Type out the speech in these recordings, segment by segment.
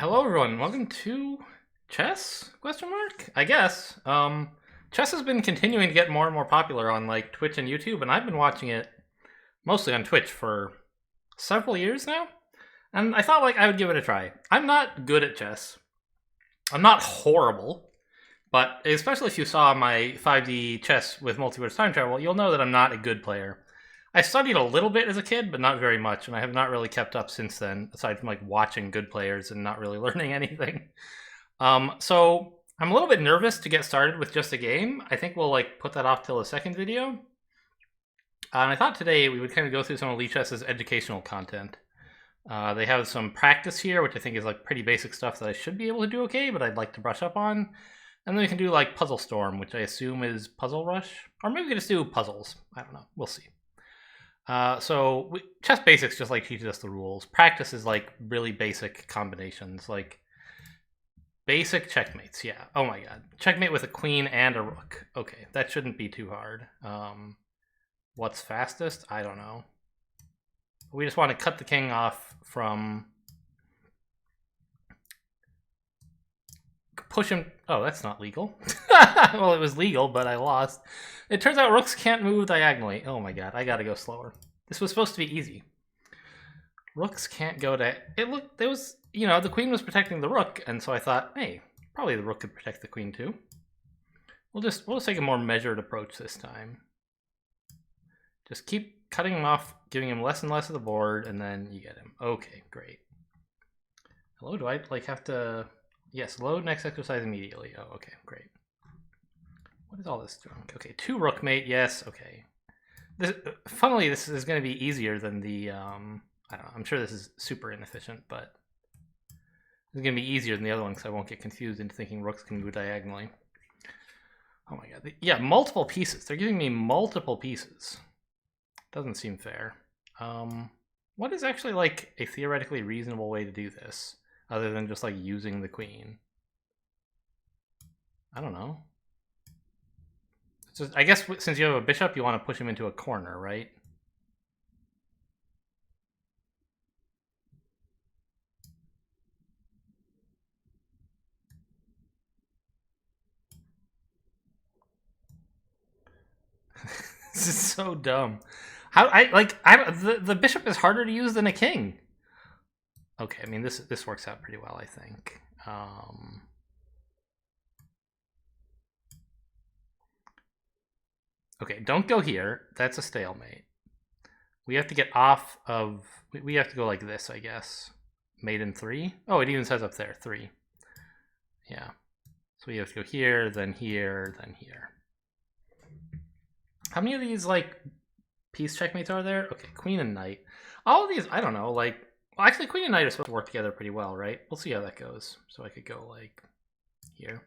Hello everyone, welcome to chess? Question mark? I guess. Chess has been continuing to get more and more popular on like Twitch and YouTube, and I've been watching it mostly on Twitch for several years now. And I thought like I would give it a try. I'm not good at chess. I'm not horrible, but especially if you saw my 5D chess with multiverse time travel, you'll know that I'm not a good player. I studied a little bit as a kid, but not very much, and I have not really kept up since then, aside from like watching good players and not really learning anything. So I'm a little bit nervous to get started with just a game. I think we'll like put that off till the second video. And I thought today we would kind of go through some of Lee Chess's educational content. They have some practice here, which I think is like pretty basic stuff that I should be able to do okay, but I'd like to brush up on. And then we can do like Puzzle Storm, which I assume is Puzzle Rush. Or maybe we can just do puzzles. I don't know. We'll see. Chess Basics just like teaches us the rules. Practice is like really basic combinations, like basic checkmates. Yeah. Oh my god. Checkmate with a queen and a rook. Okay, that shouldn't be too hard. What's fastest? I don't know. We just want to cut the king off from... Push him... Oh, that's not legal. Well, it was legal, but I lost. It turns out rooks can't move diagonally. Oh my god, I gotta go slower. This was supposed to be easy. Rooks can't go to... It was... You know, the queen was protecting the rook, and so I thought, hey, probably the rook could protect the queen too. We'll just take a more measured approach this time. Just keep cutting him off, giving him less and less of the board, and then you get him. Okay, great. Hello, do I like have to... Yes, load next exercise immediately. Oh, okay, great. What is all this doing? Okay, 2 rook mate, yes, okay. Funnily, this is going to be easier than the, I don't know, I'm sure this is super inefficient, but it's going to be easier than the other one because I won't get confused into thinking rooks can move diagonally. Oh my god, yeah, multiple pieces. They're giving me multiple pieces. Doesn't seem fair. What is actually like a theoretically reasonable way to do this? Other than just like using the queen. I don't know. It's just, I guess since you have a bishop, you want to push him into a corner, right? This is so dumb. The bishop is harder to use than a king. Okay, I mean this works out pretty well, I think. Okay, don't go here. That's a stalemate. We have to get off of... We have to go like this, I guess. Mate in 3? Oh, it even says up there, 3. Yeah. So we have to go here, then here, then here. How many of these, like, piece checkmates are there? Okay, queen and knight. All of these, I don't know, like... Well, actually, queen and knight are supposed to work together pretty well, right? We'll see how that goes. So I could go, like, here.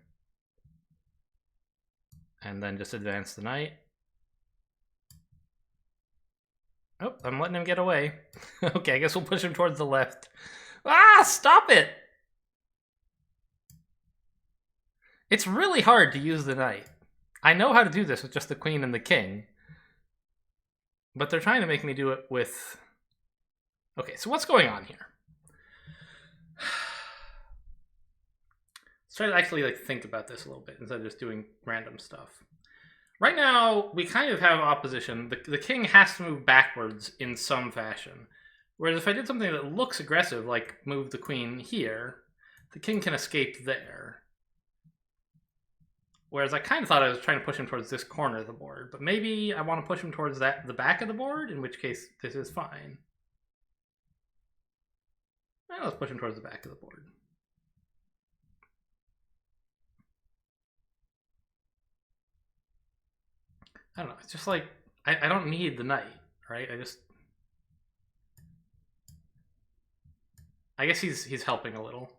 And then just advance the knight. Oh, I'm letting him get away. Okay, I guess we'll push him towards the left. Ah, stop it! It's really hard to use the knight. I know how to do this with just the queen and the king. But they're trying to make me do it with... Okay, so what's going on here? Let's try to actually like think about this a little bit instead of just doing random stuff. Right now, we kind of have opposition. The king has to move backwards in some fashion. Whereas if I did something that looks aggressive, like move the queen here, the king can escape there. Whereas I kind of thought I was trying to push him towards this corner of the board. But maybe I want to push him towards the back of the board, in which case this is fine. Well, let's push him towards the back of the board. I don't know, it's just like, I don't need the knight, right? I guess he's helping a little.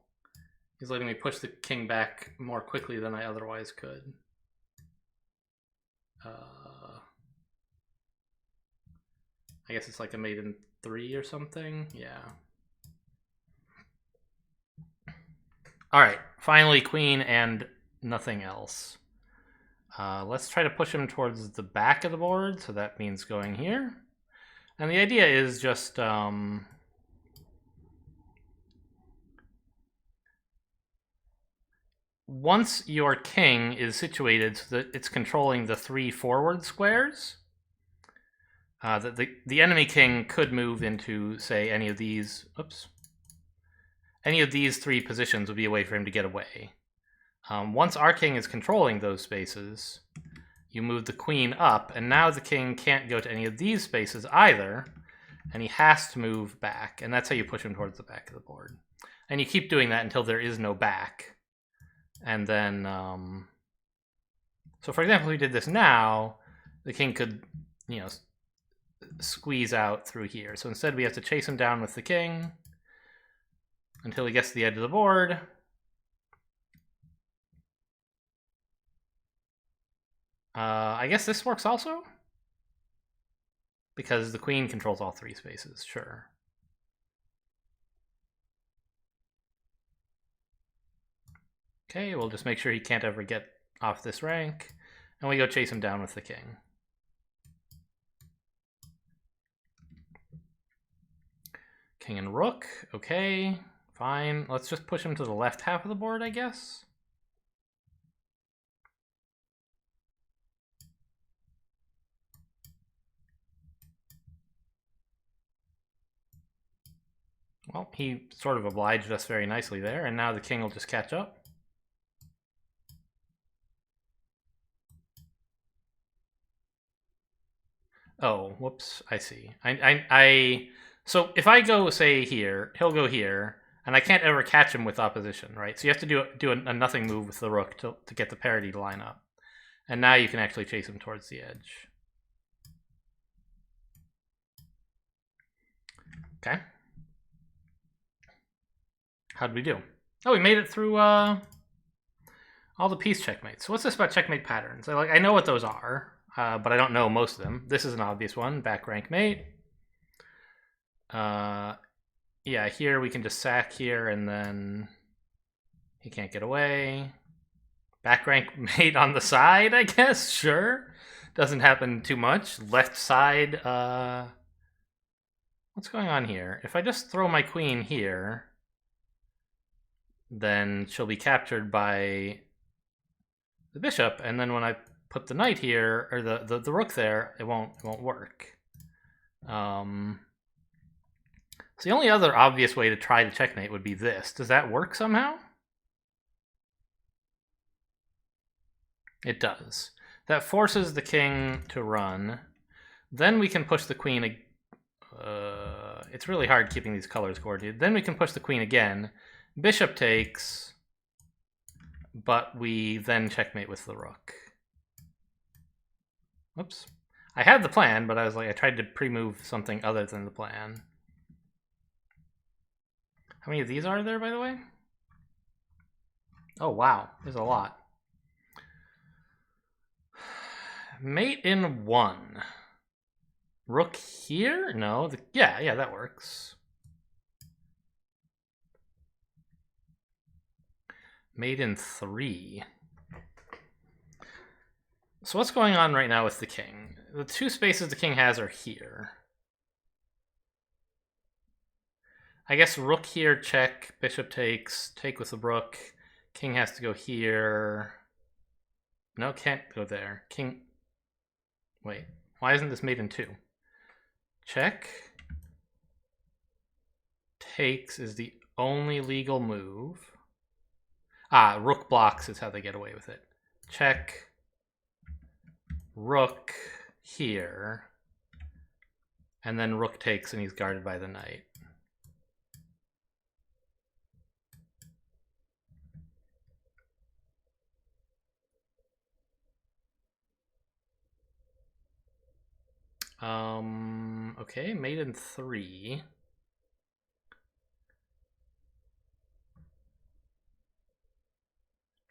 He's letting me push the king back more quickly than I otherwise could. I guess it's like a mate in 3 or something, yeah. Alright, finally queen and nothing else. Let's try to push him towards the back of the board, so that means going here. And the idea is just once your king is situated so that it's controlling the 3 forward squares, the enemy king could move into, say, any of these. Oops. Any of these 3 positions would be a way for him to get away. Once our king is controlling those spaces, you move the queen up, and now the king can't go to any of these spaces either, and he has to move back, and that's how you push him towards the back of the board. And you keep doing that until there is no back. And then, so for example, if we did this now, the king could, you know, squeeze out through here. So instead we have to chase him down with the king until he gets to the edge of the board. I guess this works also? Because the queen controls all 3 spaces, sure. Okay, we'll just make sure he can't ever get off this rank, and we go chase him down with the king. King and rook, okay, fine. Let's just push him to the left half of the board, I guess. Well, he sort of obliged us very nicely there, and now the king will just catch up. Oh, whoops, I see. So if I go, say, here, he'll go here, and I can't ever catch him with opposition, right? So you have to do a nothing move with the rook to get the parity to line up. And now you can actually chase him towards the edge. Okay. How'd we do? Oh, we made it through all the piece checkmates. So what's this about checkmate patterns? I know what those are, but I don't know most of them. This is an obvious one, back rank mate. Yeah, here we can just sack here and then he can't get away. Back rank mate on the side, I guess, sure. Doesn't happen too much. Left side, what's going on here? If I just throw my queen here, then she'll be captured by the bishop, and then when I put the knight here, or the rook there, it won't work. So the only other obvious way to try to checkmate would be this. Does that work somehow? It does. That forces the king to run. Then we can push the queen. It's really hard keeping these colors coordinated. Then we can push the queen again. Bishop takes, but we then checkmate with the rook. Whoops. I had the plan, but I tried to pre-move something other than the plan. How many of these are there, by the way? Oh, wow. There's a lot. Mate in 1. Rook here? No. Yeah, that works. Mate in 3. So what's going on right now with the king? The 2 spaces the king has are here. I guess rook here, check, bishop takes, take with the rook. King has to go here. No, can't go there. King. Wait, why isn't this mate in 2? Check. Takes is the only legal move. Rook blocks is how they get away with it. Check. Rook here. And then rook takes and he's guarded by the knight. Okay, mate in 3.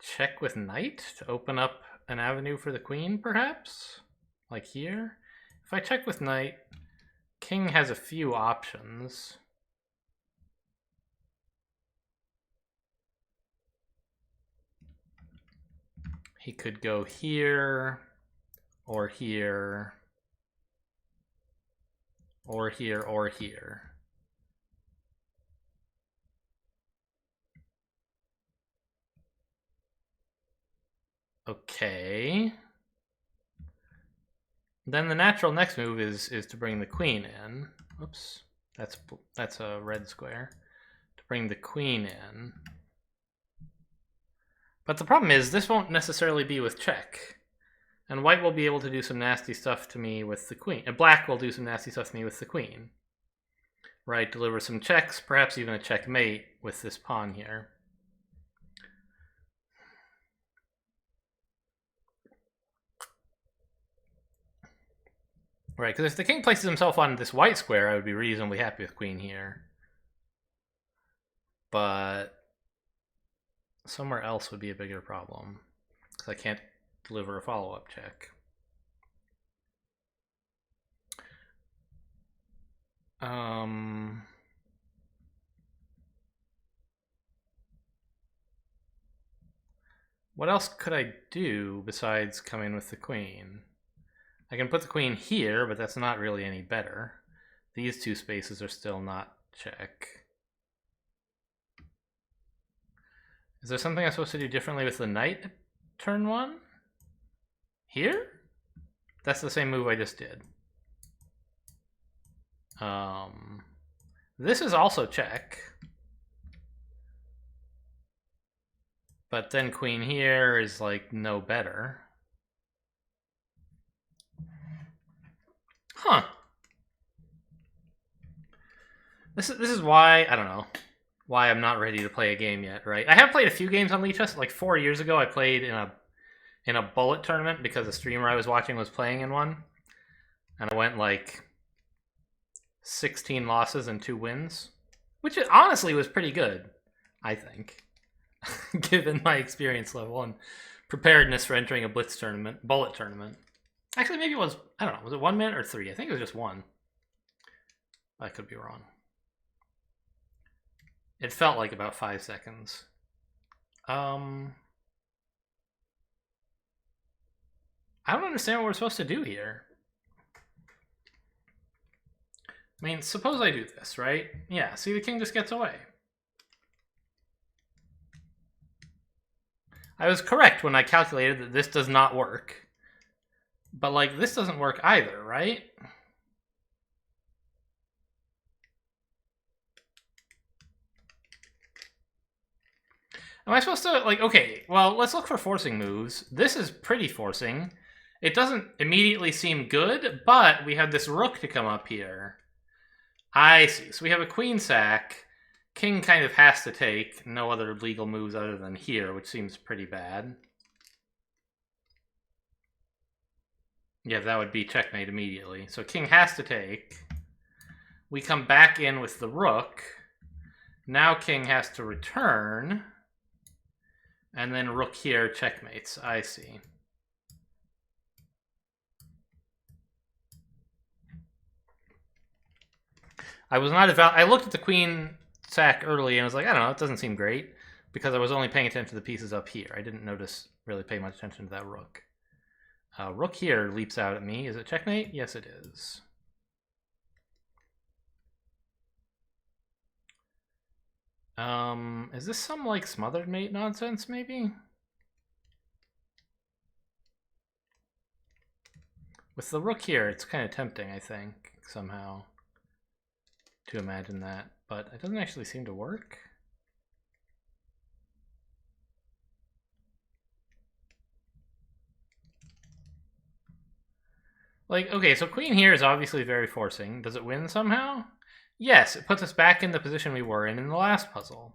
Check with knight to open up an avenue for the queen, perhaps? Like here? If I check with knight, king has a few options. He could go here, or here, or here, or here. Okay. Then the natural next move is to bring the queen in. Oops, that's a red square. To bring the queen in. But the problem is this won't necessarily be with check. And white will be able to do some nasty stuff to me with the queen. And black will do some nasty stuff to me with the queen. Right, deliver some checks, perhaps even a checkmate with this pawn here. Right, because if the king places himself on this white square, I would be reasonably happy with queen here. But somewhere else would be a bigger problem, because I can't deliver a follow-up check. What else could I do besides come in with the queen? I can put the queen here, but that's not really any better. These two spaces are still not check. Is there something I'm supposed to do differently with the knight at turn 1? Here? That's the same move I just did. This is also check. But then queen here is like no better. Huh. This is why, I don't know, why I'm not ready to play a game yet, right? I have played a few games on Lichess. Like 4 years ago, I played in a bullet tournament because a streamer I was watching was playing in one. And I went like 16 losses and 2 wins, which honestly was pretty good, I think, given my experience level and preparedness for entering a blitz tournament, bullet tournament. Actually, maybe it was, I don't know, was it 1 minute or 3? I think it was just 1. I could be wrong. It felt like about 5 seconds. I don't understand what we're supposed to do here. I mean, suppose I do this, right? Yeah, see, the king just gets away. I was correct when I calculated that this does not work. But, like, this doesn't work either, right? Am I supposed to, like, okay, well, let's look for forcing moves. This is pretty forcing. It doesn't immediately seem good, but we have this rook to come up here. I see. So we have a queen sack. King kind of has to take. No other legal moves other than here, which seems pretty bad. Yeah, that would be checkmate immediately. So king has to take. We come back in with the rook. Now king has to return. And then rook here checkmates. I see. I was not I looked at the queen sack early and I was like, I don't know, it doesn't seem great, because I was only paying attention to the pieces up here. I didn't really pay much attention to that rook. Rook here leaps out at me. Is it checkmate? Yes, it is. Is this some like smothered mate nonsense, maybe? With the rook here, it's kind of tempting, I think, somehow, to imagine that, but it doesn't actually seem to work. Like, okay, so queen here is obviously very forcing. Does it win somehow? Yes, it puts us back in the position we were in the last puzzle.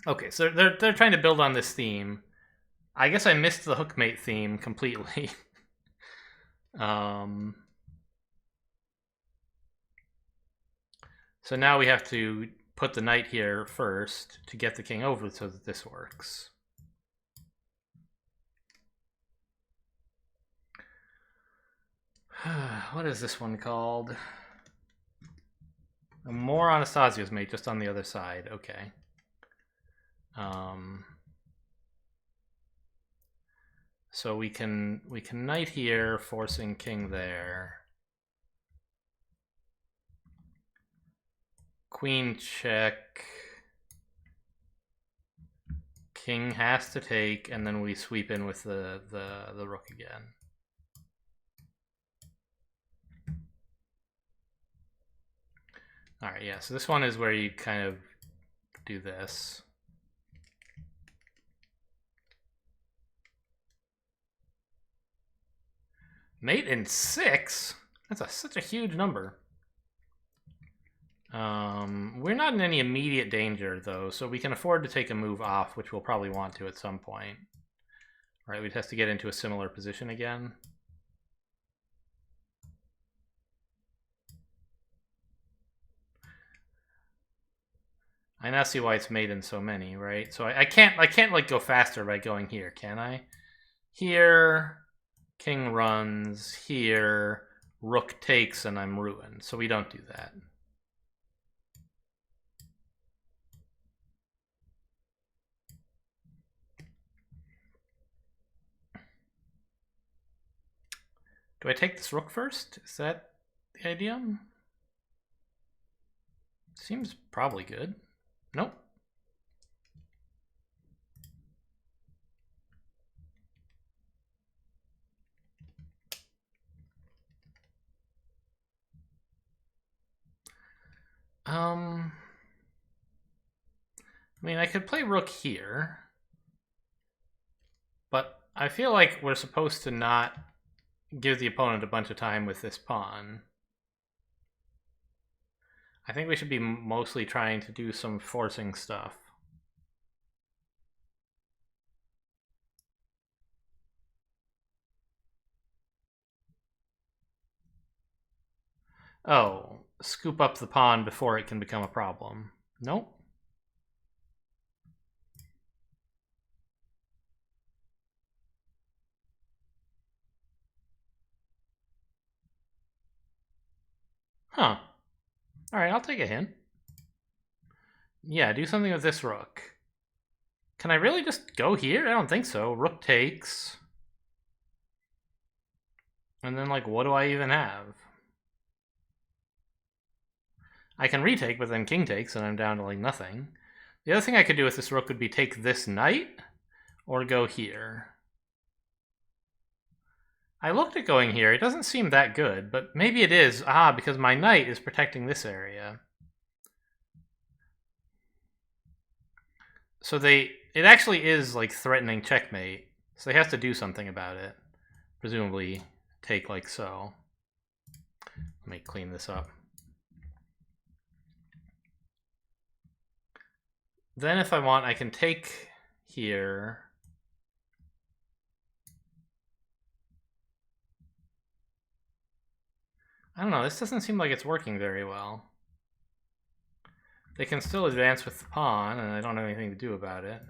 Okay, so they're trying to build on this theme. I guess I missed the hookmate theme completely. So now we have to put the knight here first to get the king over so that this works. What is this one called? More Anastasia's mate, just on the other side. Okay. So we can knight here, forcing king there. Queen check. King has to take, and then we sweep in with the rook again. All right, yeah, so this one is where you kind of do this. Mate in 6? That's such a huge number. We're not in any immediate danger, though, so we can afford to take a move off, which we'll probably want to at some point. All right, we'd have to get into a similar position again. I now see why it's made in so many, right? So I can't like go faster by going here, can I? Here, king runs, here, rook takes, and I'm ruined. So we don't do that. Do I take this rook first? Is that the idea? Seems probably good. Nope. I mean, I could play rook here, but I feel like we're supposed to not give the opponent a bunch of time with this pawn. I think we should be mostly trying to do some forcing stuff. Oh, scoop up the pawn before it can become a problem. Nope. Huh. Alright, I'll take a hint. Yeah, do something with this rook. Can I really just go here? I don't think so. Rook takes. And then, like, what do I even have? I can retake, but then king takes, and I'm down to, like, nothing. The other thing I could do with this rook would be take this knight, or go here. I looked at going here. It doesn't seem that good, but maybe it is. Because my knight is protecting this area. So it actually is, like, threatening checkmate. So they have to do something about it. Presumably take like so. Let me clean this up. Then if I want, I can take here. I don't know, this doesn't seem like it's working very well. They can still advance with the pawn, and I don't have anything to do about it.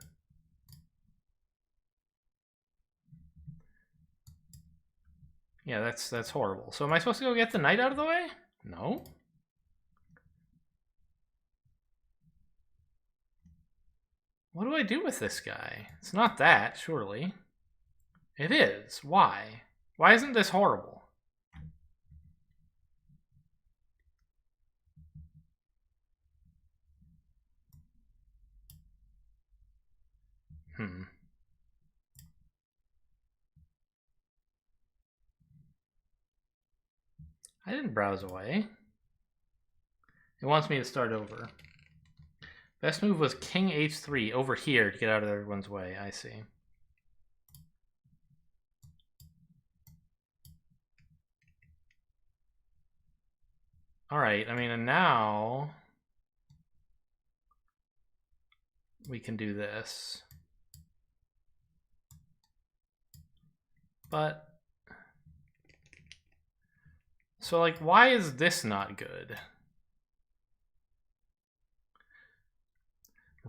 Yeah, that's horrible. So am I supposed to go get the knight out of the way? No. What do I do with this guy? It's not that, surely. It is. Why? Why isn't this horrible? I didn't browse away. It wants me to start over. Best move was king h3 over here to get out of everyone's way. I see. Alright, I mean, and now we can do this. But so, like, why is this not good?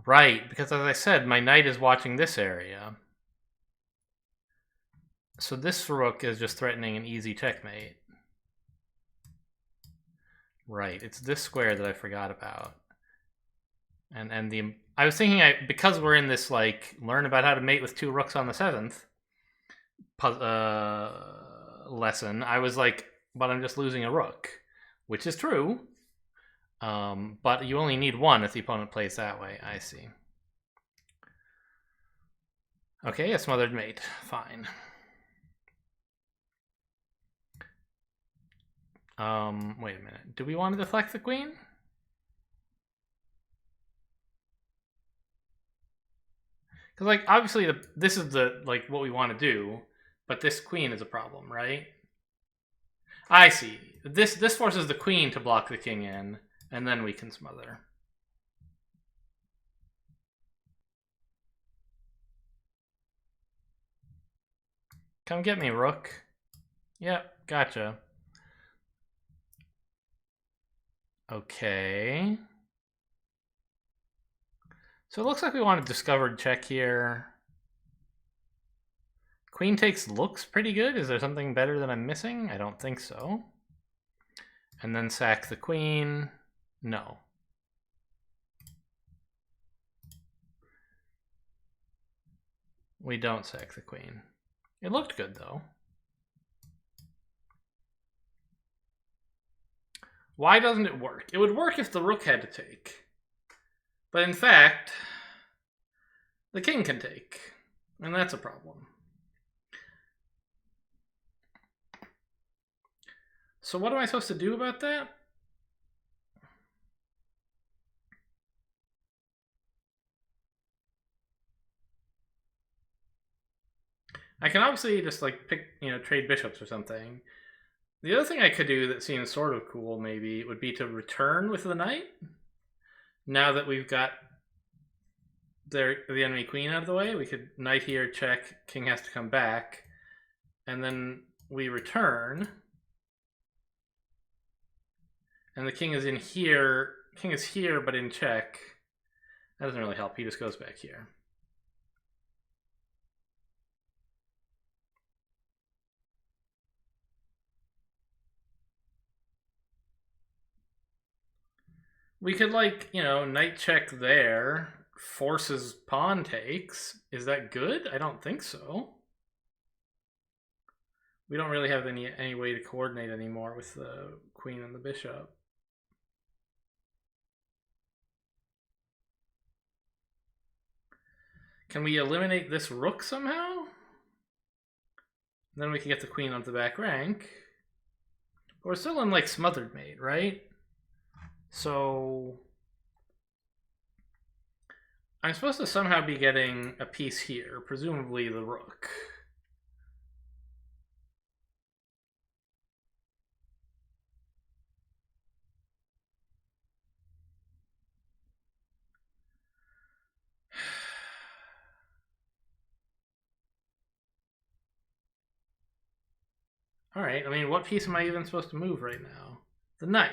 Right, because as I said, my knight is watching this area. So this rook is just threatening an easy checkmate. Right, it's this square that I forgot about. And I was thinking because we're in this, like, learn about how to mate with 2 rooks on the 7th lesson, I was like, but I'm just losing a rook, which is true. But you only need one if the opponent plays that way. I see. Okay, a smothered mate. Fine. Wait a minute. Do we want to deflect the queen? Because, like, obviously this is like what we want to do, but this queen is a problem, right? I see. This forces the queen to block the king in, and then we can smother. Come get me, rook. Yep, gotcha. Okay. So it looks like we want a discovered check here. Queen takes looks pretty good. Is there something better that I'm missing? I don't think so. And then sack the queen. No. We don't sack the queen. It looked good, though. Why doesn't it work? It would work if the rook had to take. But in fact, the king can take. And that's a problem. So what am I supposed to do about that? I can obviously just like pick, trade bishops or something. The other thing I could do that seems sort of cool maybe would be to return with the knight. Now that we've got the enemy queen out of the way, we could knight here, check, king has to come back, and then we return. And the king is in here. King is here, but in check. That doesn't really help. He just goes back here. We could, like, knight check there. Forces pawn takes. Is that good? I don't think so. We don't really have any way to coordinate anymore with the queen and the bishop. Can we eliminate this rook somehow? Then we can get the queen onto the back rank. But we're still in, like, smothered mate, right? So I'm supposed to somehow be getting a piece here, presumably the rook. All right, I mean, what piece am I even supposed to move right now? The knight.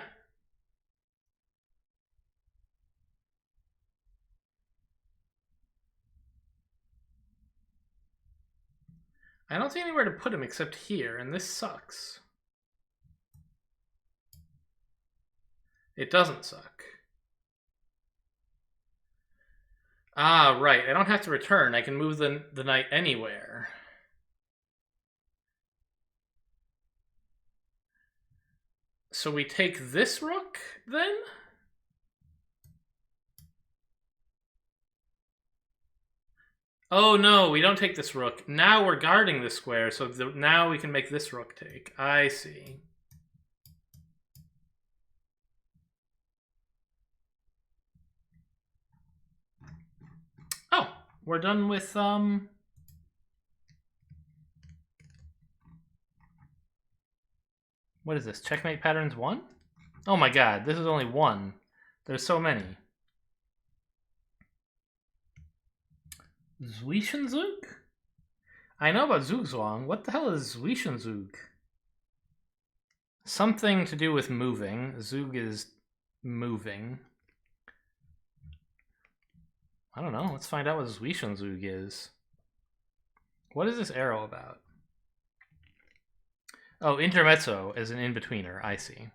I don't see anywhere to put him except here, and this sucks. It doesn't suck. Ah, right. I don't have to return. I can move the knight anywhere. So we take this rook, then? Oh no, we don't take this rook. Now we're guarding the square, so now we can make this rook take. I see. Oh, we're done with, what is this? Checkmate Patterns 1? Oh my god, this is only one. There's so many. Zwischenzug? I know about Zugzwang. What the hell is Zwischenzug? Something to do with moving. Zug is moving. I don't know. Let's find out what Zwischenzug is. What is this arrow about? Oh, intermezzo is an in-betweener. I see.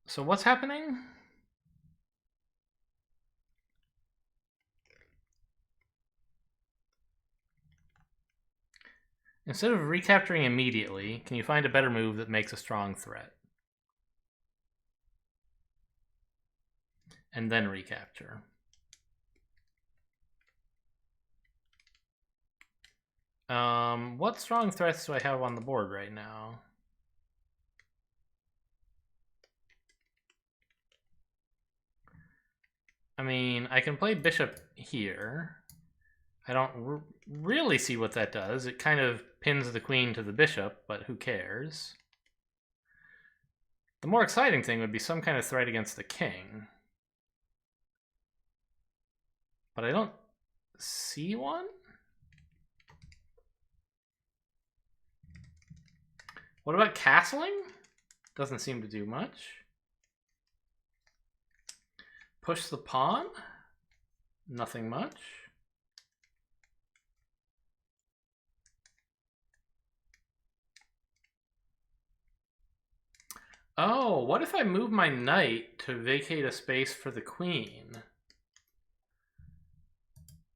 So what's happening? Instead of recapturing immediately, can you find a better move that makes a strong threat? And then recapture. What strong threats do I have on the board right now? I mean, I can play bishop here. I don't really see what that does. It kind of pins the queen to the bishop, but who cares? The more exciting thing would be some kind of threat against the king. But I don't see one? What about castling? Doesn't seem to do much. Push the pawn? Nothing much. Oh, what if I move my knight to vacate a space for the queen?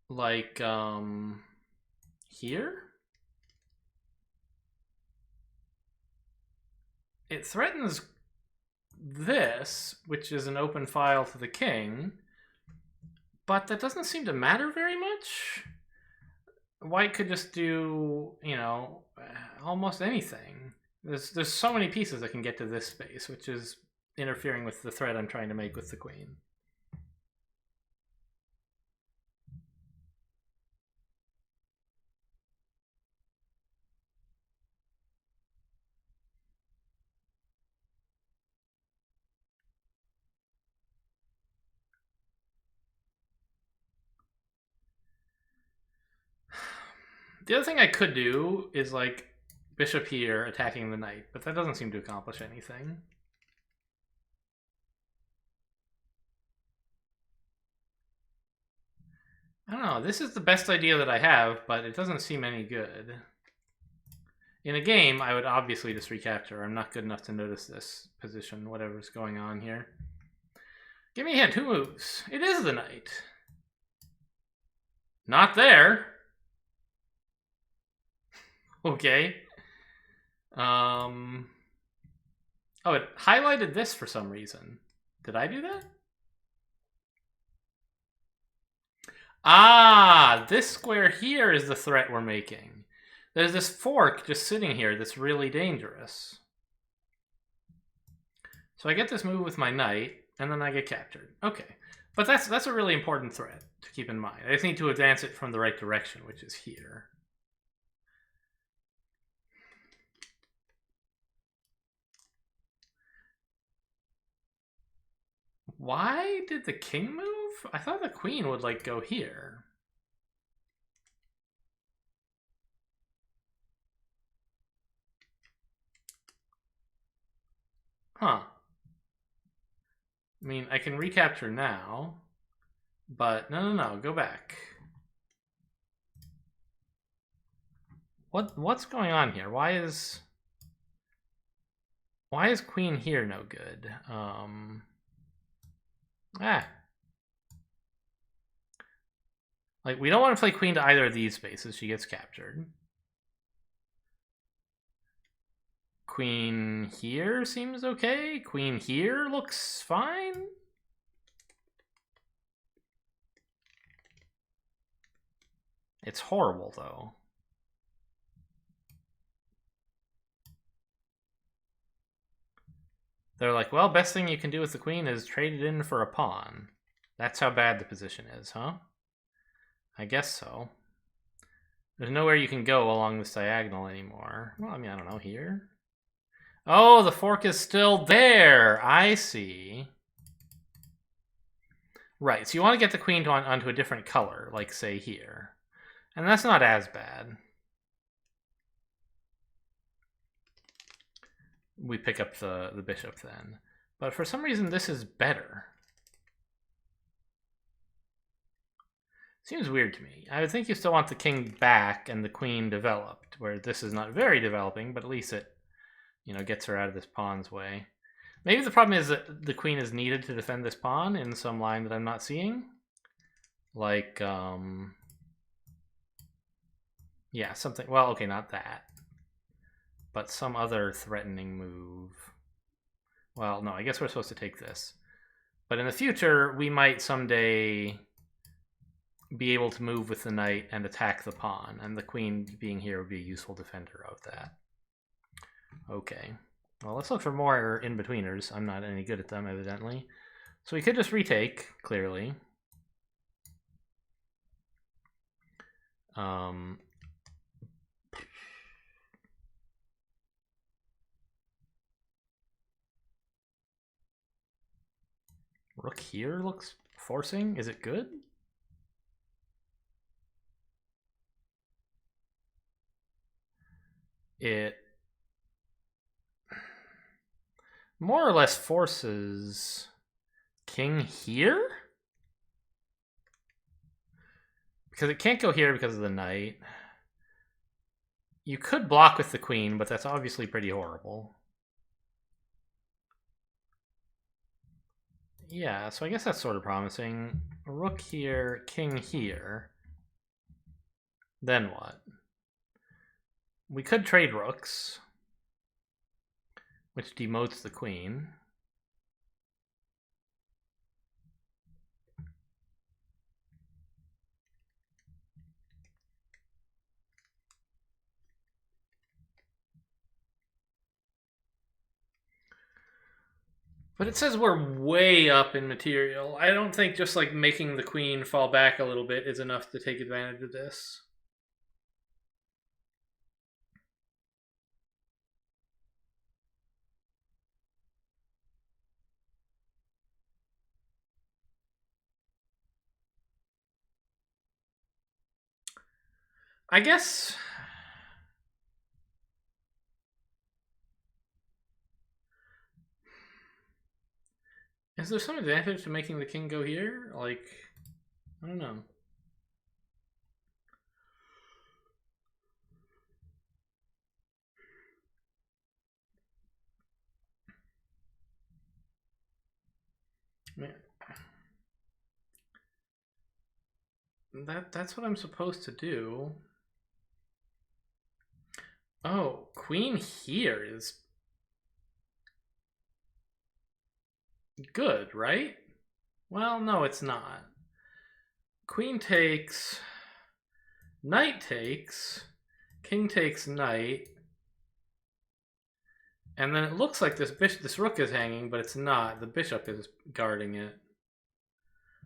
Like, here? It threatens this, which is an open file to the king, but that doesn't seem to matter very much. White could just do, you know, almost anything. There's so many pieces that can get to this space, which is interfering with the threat I'm trying to make with the queen. The other thing I could do is like bishop here attacking the knight, but that doesn't seem to accomplish anything. I don't know, this is the best idea that I have, but it doesn't seem any good. In a game, I would obviously just recapture. I'm not good enough to notice this position, whatever's going on here. Give me a hint, who moves? It is the knight. Not there. Okay. Oh, it highlighted this for some reason. Did I do that? Ah, this square here is the threat we're making. There's this fork just sitting here that's really dangerous. So I get this move with my knight, and then I get captured. Okay, but that's a really important threat to keep in mind. I just need to advance it from the right direction, which is here. Why did the king move? I thought the queen would, like, go here. Huh. I mean, I can recapture now, but no, go back. What's going on here? Why is queen here no good? Like, we don't want to play queen to either of these spaces. She gets captured. Queen here seems okay. Queen here looks fine. It's horrible, though. They're like, well, best thing you can do with the queen is trade it in for a pawn. That's how bad the position is, huh? I guess so. There's nowhere you can go along this diagonal anymore. Well, I mean, I don't know, here? Oh, the fork is still there! I see. Right, so you want to get the queen onto a different color, like, say, here. And that's not as bad. We pick up the bishop then. But for some reason, this is better. Seems weird to me. I would think you still want the king back and the queen developed, where this is not very developing, but at least it, you know, gets her out of this pawn's way. Maybe the problem is that the queen is needed to defend this pawn in some line that I'm not seeing. Like, yeah, something, well, okay, not that. But some other threatening move. Well, no, I guess we're supposed to take this. But in the future, we might someday be able to move with the knight and attack the pawn, and the queen being here would be a useful defender of that. Okay. Well, let's look for more in-betweeners. I'm not any good at them, evidently. So we could just retake, clearly. Rook here looks forcing. Is it good? It more or less forces king here? Because it can't go here because of the knight. You could block with the queen, but that's obviously pretty horrible. Yeah, so I guess that's sort of promising. Rook here, king here. Then what? We could trade rooks, which demotes the queen. But it says we're way up in material. I don't think just like making the queen fall back a little bit is enough to take advantage of this. I guess is there some advantage to making the king go here? Like, I don't know. Man. That's what I'm supposed to do. Oh, queen here is good, right? Well, no, it's not. Queen takes, knight takes, king takes knight, and then it looks like this rook is hanging, but it's not. The bishop is guarding it.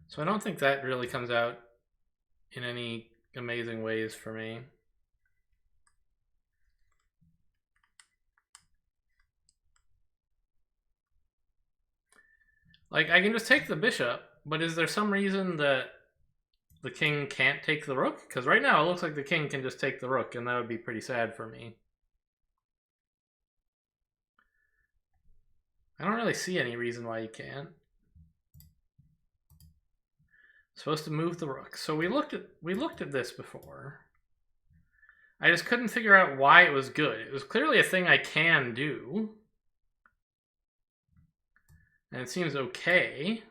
So I don't think that really comes out in any amazing ways for me. Like, I can just take the bishop, but is there some reason that the king can't take the rook? Because right now it looks like the king can just take the rook, and that would be pretty sad for me. I don't really see any reason why he can't. Supposed to move the rook. So we looked at this before. I just couldn't figure out why it was good. It was clearly a thing I can do. And it seems okay.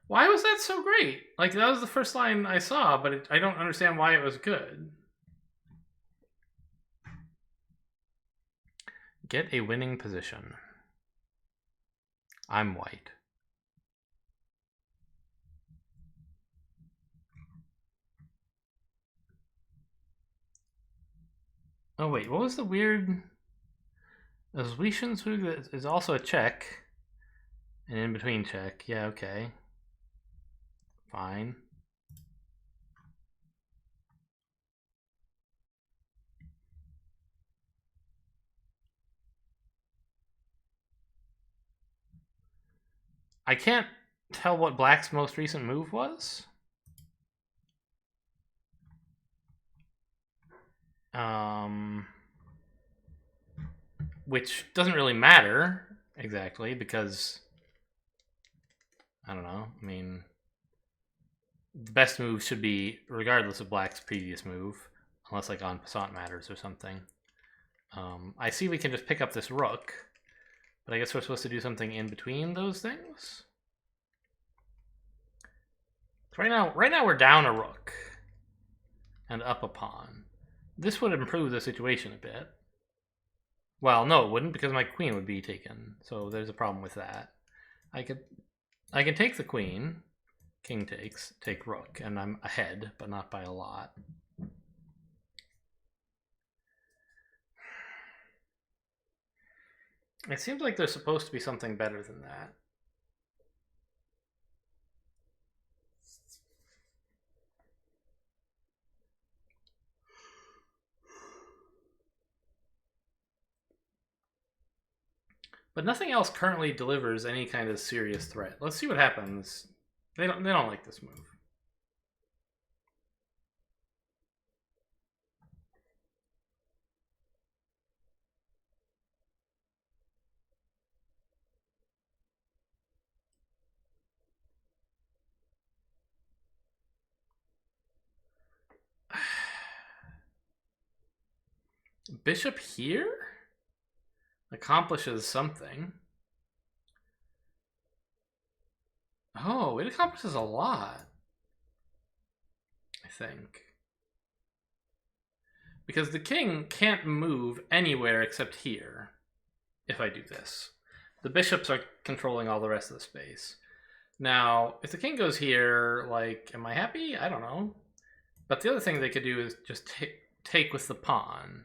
Why was that so great? Like, that was the first line I saw, but I don't understand why it was good. Get a winning position. I'm white. Oh wait, what was the weird... A Zwischenzug is also a check. An in-between check. Yeah, okay. Fine. I can't tell what Black's most recent move was. Which doesn't really matter exactly because I don't know. I mean, the best move should be regardless of Black's previous move, unless like en passant matters or something. I see we can just pick up this rook, but I guess we're supposed to do something in between those things. So right now we're down a rook and up a pawn. This would improve the situation a bit. Well, no, it wouldn't, because my queen would be taken. So there's a problem with that. I can take the queen, King takes, take rook, and I'm ahead, but not by a lot. It seems like there's supposed to be something better than that. But nothing else currently delivers any kind of serious threat. Let's see what happens. They don't like this move. Bishop here accomplishes something. Oh, it accomplishes a lot, I think. Because the king can't move anywhere except here if I do this. The bishops are controlling all the rest of the space. Now, if the king goes here, like, am I happy? I don't know. But the other thing they could do is just take with the pawn.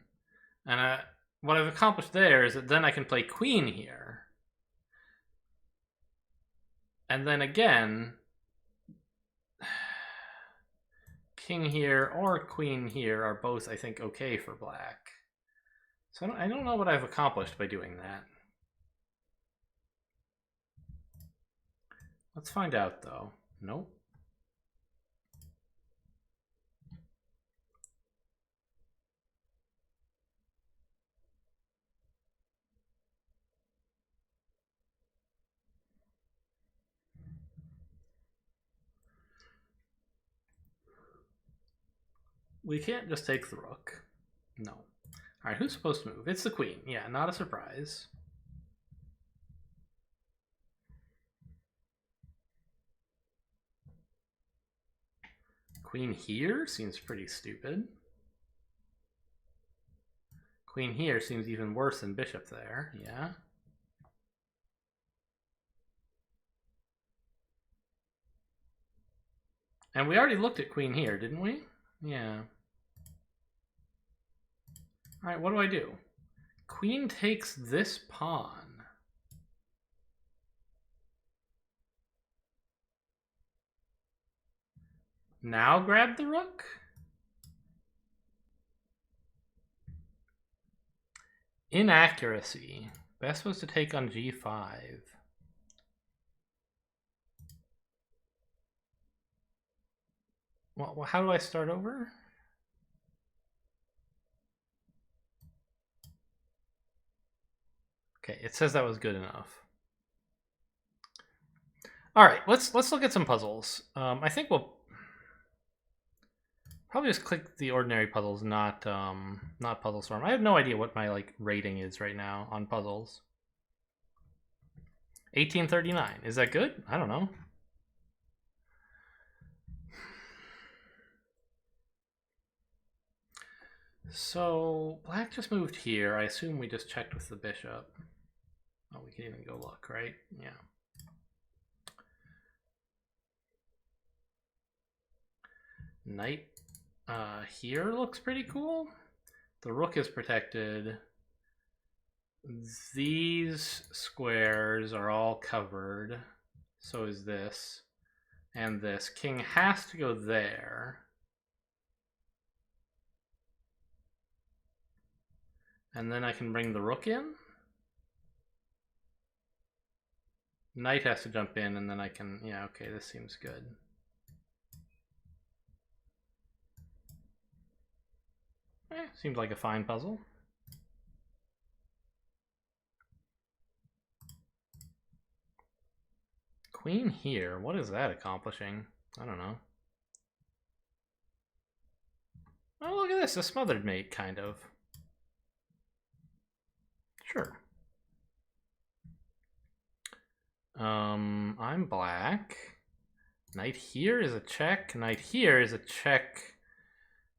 And what I've accomplished there is that then I can play queen here. And then again, king here or queen here are both, I think, okay for black. So I don't know what I've accomplished by doing that. Let's find out, though. Nope. We can't just take the rook. No. All right, who's supposed to move? It's the queen. Yeah, not a surprise. Queen here seems pretty stupid. Queen here seems even worse than bishop there. Yeah. And we already looked at queen here, didn't we? Yeah. All right, what do I do? Queen takes this pawn. Now grab the rook? Inaccuracy. Best was to take on g5. Well, how do I start over? Okay, it says that was good enough. All right, let's look at some puzzles. I think we'll probably just click the ordinary puzzles, not Puzzle Storm. I have no idea what my rating is right now on puzzles. 1839. Is that good? I don't know. So black just moved here. I assume we just checked with the bishop. Oh, we can even go look, right? Yeah. Knight here looks pretty cool. The rook is protected. These squares are all covered. So is this. And this. King has to go there. And then I can bring the rook in. Knight has to jump in, and then I can... Yeah, okay, this seems good. Seems like a fine puzzle. Queen here, what is that accomplishing? I don't know. Oh, look at this, a smothered mate, kind of. Sure. I'm black. Knight here is a check. Knight here is a check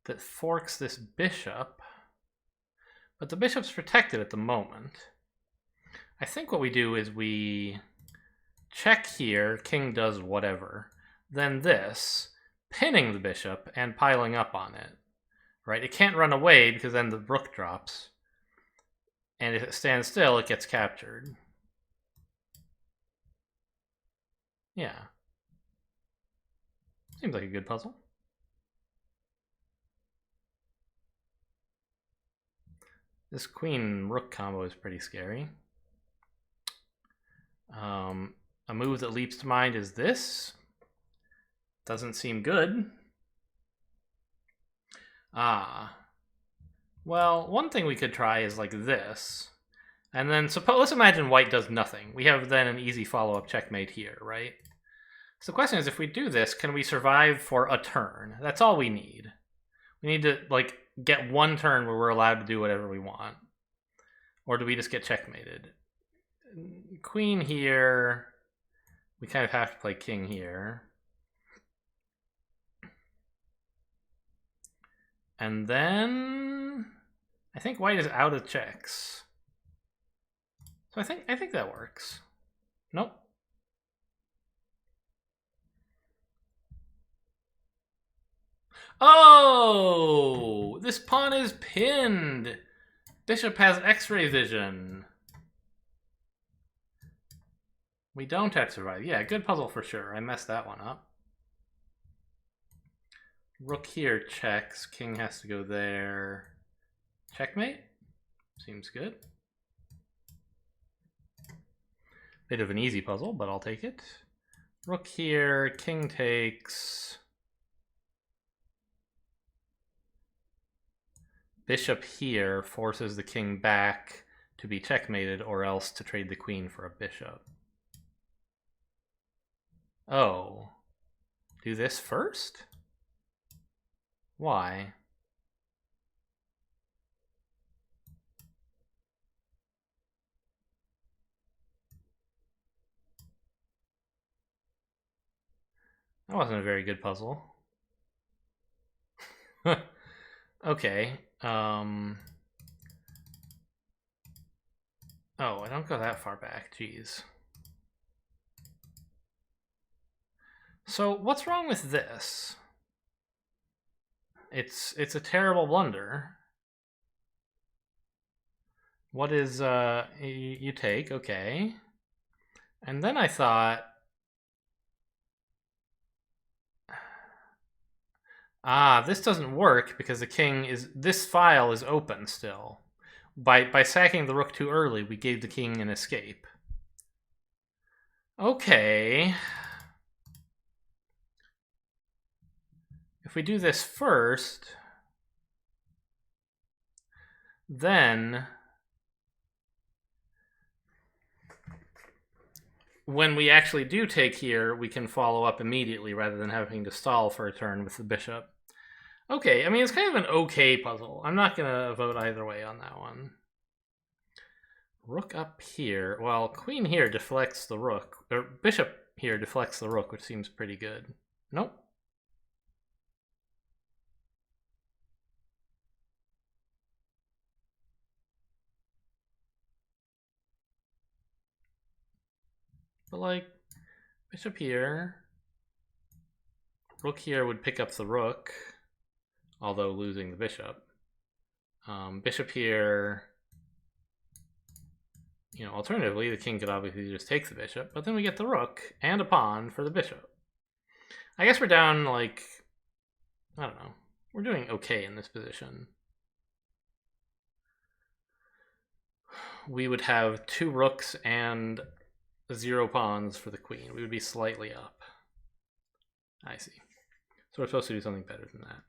that forks this bishop. But the bishop's protected at the moment. I think what we do is we check here. King does whatever. then this, pinning the bishop and piling up on it. Right? It can't run away because then the rook drops. And if it stands still, it gets captured. Yeah. Seems like a good puzzle. This queen-rook combo is pretty scary. A move that leaps to mind is this. Doesn't seem good. Well, one thing we could try is like this. And then let's imagine white does nothing. We have then an easy follow-up checkmate here, right? So the question is, if we do this, can we survive for a turn? That's all we need. We need to like get one turn where we're allowed to do whatever we want. Or do we just get checkmated? Queen here. We kind of have to play king here. And then I think white is out of checks. So I think that works. Nope. Oh, this pawn is pinned. Bishop has X-ray vision. We don't have to survive. Yeah, good puzzle for sure. I messed that one up. Rook here checks. King has to go there. Checkmate? Seems good. Bit of an easy puzzle, but I'll take it. Rook here, king takes. Bishop here forces the king back to be checkmated or else to trade the queen for a bishop. Oh. Do this first? Why? That wasn't a very good puzzle. Okay. Oh, I don't go that far back. Jeez. So what's wrong with this? It's a terrible blunder. What is you take? Okay. And then I thought, this doesn't work because the king is, this file is open still. By sacking the rook too early, we gave the king an escape. Okay. If we do this first, then when we actually do take here, we can follow up immediately rather than having to stall for a turn with the bishop. Okay, I mean, it's kind of an okay puzzle. I'm not going to vote either way on that one. Rook up here. Well, queen here deflects the rook. Or bishop here deflects the rook, which seems pretty good. Nope. But like, bishop here. Rook here would pick up the rook, although losing the bishop. Bishop here, you know, alternatively, the king could obviously just take the bishop, but then we get the rook and a pawn for the bishop. I guess we're down, like, I don't know. We're doing okay in this position. We would have 2 rooks and 0 pawns for the queen. We would be slightly up. I see. So we're supposed to do something better than that.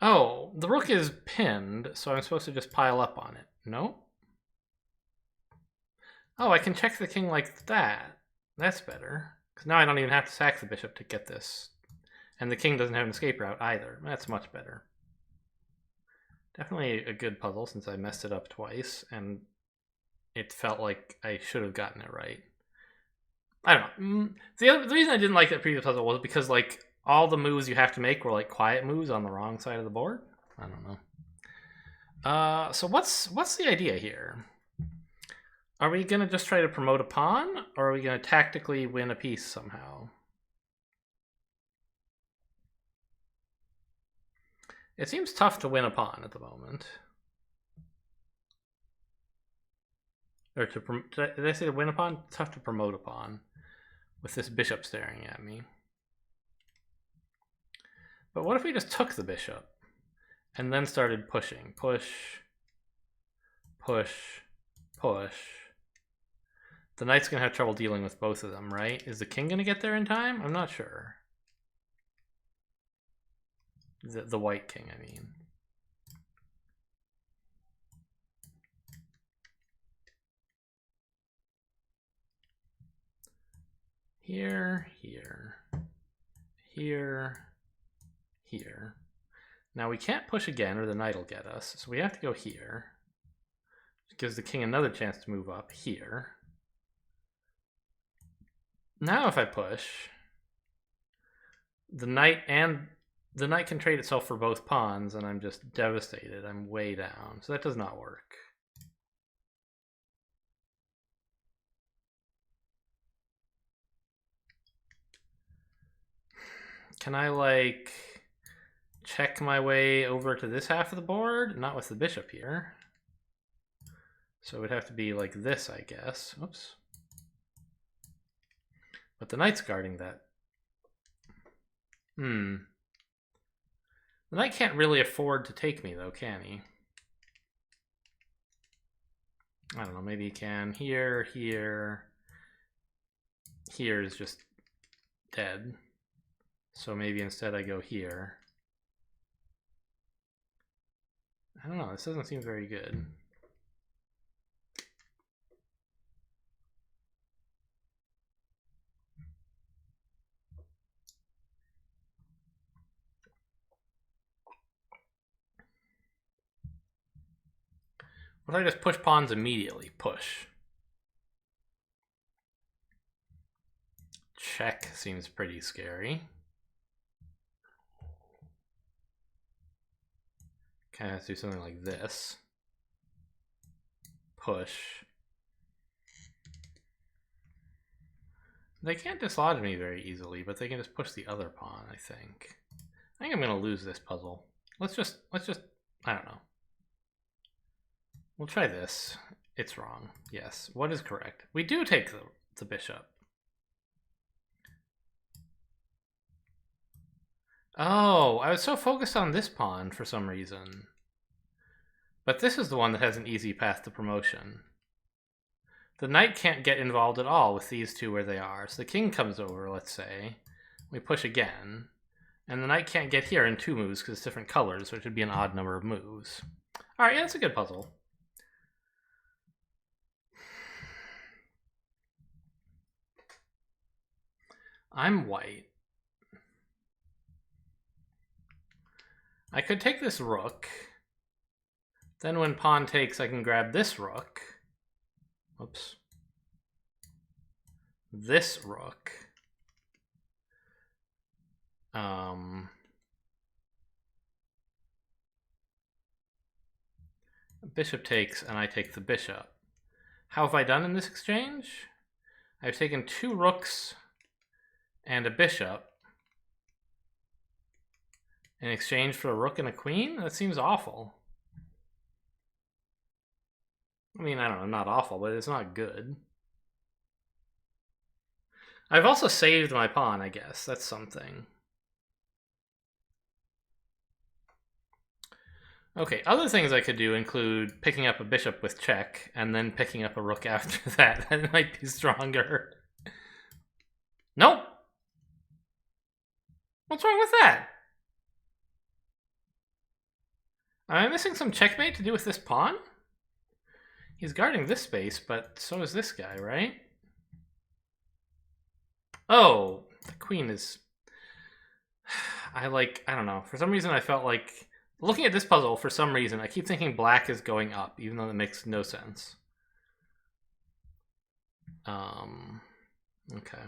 Oh, the rook is pinned, so I'm supposed to just pile up on it. No? Oh, I can check the king like that. That's better. Because now I don't even have to sack the bishop to get this. And the king doesn't have an escape route either. That's much better. Definitely a good puzzle since I messed it up twice, and it felt like I should have gotten it right. I don't know. The reason I didn't like that previous puzzle was because, like, all the moves you have to make were like quiet moves on the wrong side of the board. I don't know. So what's the idea here? Are we gonna just try to promote a pawn, or are we gonna tactically win a piece somehow? It seems tough to win a pawn at the moment. Or did I say to win a pawn? It's tough to promote a pawn with this bishop staring at me. But what if we just took the bishop and then started pushing? Push, push, push. The knight's gonna have trouble dealing with both of them, right? Is the king gonna get there in time? I'm not sure. The white king, I mean. Here, here, here, here. Now we can't push again or the knight will get us, so we have to go here. It gives the king another chance to move up here. Now if I push, the knight can trade itself for both pawns, and I'm just devastated. I'm way down, so that does not work. Can I, like, check my way over to this half of the board? Not with the bishop here. So it would have to be like this, I guess. Oops. But the knight's guarding that. The knight can't really afford to take me, though, can he? I don't know, maybe he can. Here, here. Here is just dead. So maybe instead I go here. I don't know, this doesn't seem very good. What if I just push pawns immediately? Push. Check seems pretty scary. Kind of have to do something like this. Push. They can't dislodge me very easily, but they can just push the other pawn, I think. I think I'm gonna lose this puzzle. Let's just, I don't know. We'll try this. It's wrong. Yes. What is correct? We do take the bishop. Oh, I was so focused on this pawn for some reason. But this is the one that has an easy path to promotion. The knight can't get involved at all with these two where they are. So the king comes over, let's say. We push again. And the knight can't get here in 2 moves because it's different colors, so it should be an odd number of moves. Alright, yeah, that's a good puzzle. I'm white. I could take this rook. Then when pawn takes, I can grab this rook. Oops. This rook. Bishop takes, and I take the bishop. How have I done in this exchange? I've taken 2 rooks and a bishop in exchange for a rook and a queen? That seems awful. I mean, I don't know, not awful, but it's not good. I've also saved my pawn, I guess. That's something. Okay, other things I could do include picking up a bishop with check, and then picking up a rook after that. That might be stronger. Nope! What's wrong with that? Am I missing some checkmate to do with this pawn? He's guarding this space, but so is this guy, right? Oh, the queen is... I don't know. For some reason I felt like... Looking at this puzzle, for some reason, I keep thinking black is going up, even though that makes no sense. Okay.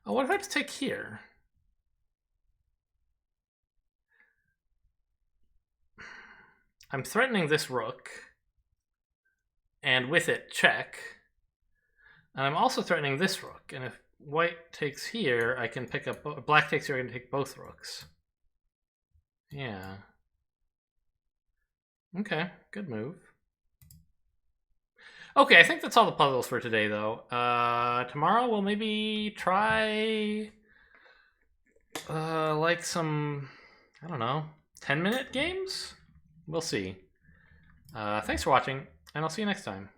Oh, what if I just take here? I'm threatening this rook, and with it, check. And I'm also threatening this rook, and if white takes here, I can pick up... Black takes here, I can take both rooks. Yeah. Okay, good move. Okay, I think that's all the puzzles for today, though. Tomorrow we'll maybe try... like some... I don't know, 10-minute games? We'll see. Thanks for watching, and I'll see you next time.